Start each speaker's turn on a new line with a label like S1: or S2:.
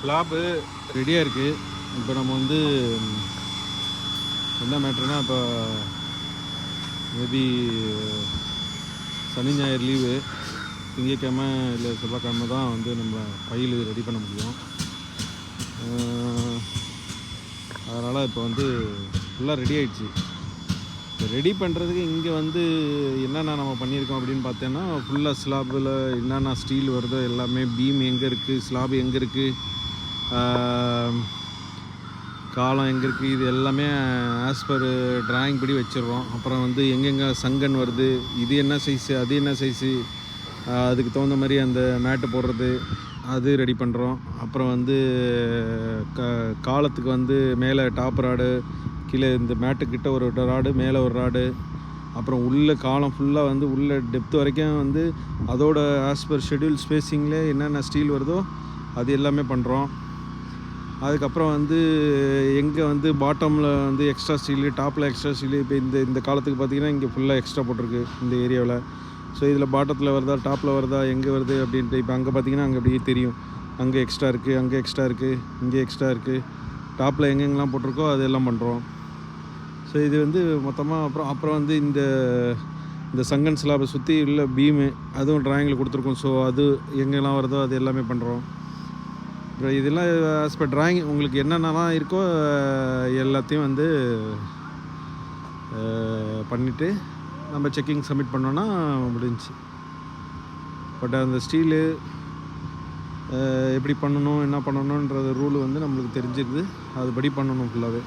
S1: Slab ரெடியாக இருக்குது. இப்போ நம்ம வந்து என்ன மேட்ருனா, இப்போ மேபி சனி ஞாயிறு லீவு, திங்கக்கிழமை இல்லை செவ்வாய்க்கிழமை தான் வந்து நம்ம ஃபைலு ரெடி பண்ண முடியும். அதனால் இப்போ வந்து ஃபுல்லாக ரெடி ஆகிடுச்சு. இப்போ ரெடி பண்ணுறதுக்கு இங்கே வந்து என்னென்ன நம்ம பண்ணியிருக்கோம் அப்படின்னு பார்த்தோன்னா, ஃபுல்லாக ஸ்லாப்பில் என்னென்ன ஸ்டீல் வருதோ எல்லாமே, பீம் எங்கே இருக்குது, ஸ்லாப் எங்கே இருக்குது, காலம் எங்கே இருக்குது, இது எல்லாமே ஆஸ் பர் ட்ராயிங் படி வச்சிடுறோம். அப்புறம் வந்து எங்கெங்கே சங்கன் வருது, இது என்ன சைஸு, அது என்ன சைஸு, அதுக்கு தகுந்த மாதிரி அந்த மேட்டு போடுறது அது ரெடி பண்ணுறோம். அப்புறம் வந்து காலத்துக்கு வந்து மேலே டாப் ராடு, கீழே இந்த மேட்டுக்கிட்ட ஒரு ராடு, மேலே ஒரு ராடு, அப்புறம் உள்ள காலம் ஃபுல்லாக வந்து உள்ள டெப்த் வரைக்கும் வந்து அதோட ஆஸ் பர் ஷெட்யூல் ஸ்பேஸிங்லே என்னென்ன ஸ்டீல் வருதோ அது எல்லாமே பண்ணுறோம். அதுக்கப்புறம் வந்து எங்கே வந்து பாட்டமில் வந்து எக்ஸ்ட்ரா ஸ்டீலு, டாப்பில் எக்ஸ்ட்ரா ஸ்டீலு, இப்போ இந்த காலத்துக்கு பார்த்திங்கன்னா இங்கே ஃபுல்லாக எக்ஸ்ட்ரா போட்டிருக்கு இந்த ஏரியாவில். ஸோ இதில் பாட்டத்தில் வருதா, டாப்பில் வருதா, எங்கே வருது அப்படின்ட்டு இப்போ அங்கே பார்த்திங்கன்னா அங்கே அப்படியே தெரியும், அங்கே எக்ஸ்ட்ரா இருக்குது, அங்கே எக்ஸ்ட்ரா இருக்குது, இங்கே எக்ஸ்ட்ரா இருக்குது, டாப்பில் எங்கெங்கெல்லாம் போட்டிருக்கோ அதெல்லாம் பண்ணுறோம். ஸோ இது வந்து மொத்தமாக அப்புறம் வந்து இந்த சங்கன் ஸ்லாபை சுற்றி உள்ள பீமு அதுவும் ட்ராயிங்கில் கொடுத்துருக்கோம். ஸோ அது எங்கெல்லாம் வருதோ அது எல்லாமே பண்ணுறோம். அப்புறம் இதெல்லாம் ஆஸ் பர் ட்ராயிங் உங்களுக்கு என்னென்னலாம் இருக்கோ எல்லாத்தையும் வந்து பண்ணிவிட்டு நம்ம செக்கிங் சப்மிட் பண்ணோன்னா முடிஞ்சிச்சு. பட் அந்த ஸ்டீலு எப்படி பண்ணணும், என்ன பண்ணணுன்றது ரூல் வந்து நம்மளுக்கு தெரிஞ்சிருது. அதுபடி பண்ணணும் ஃபுல்லாகவே.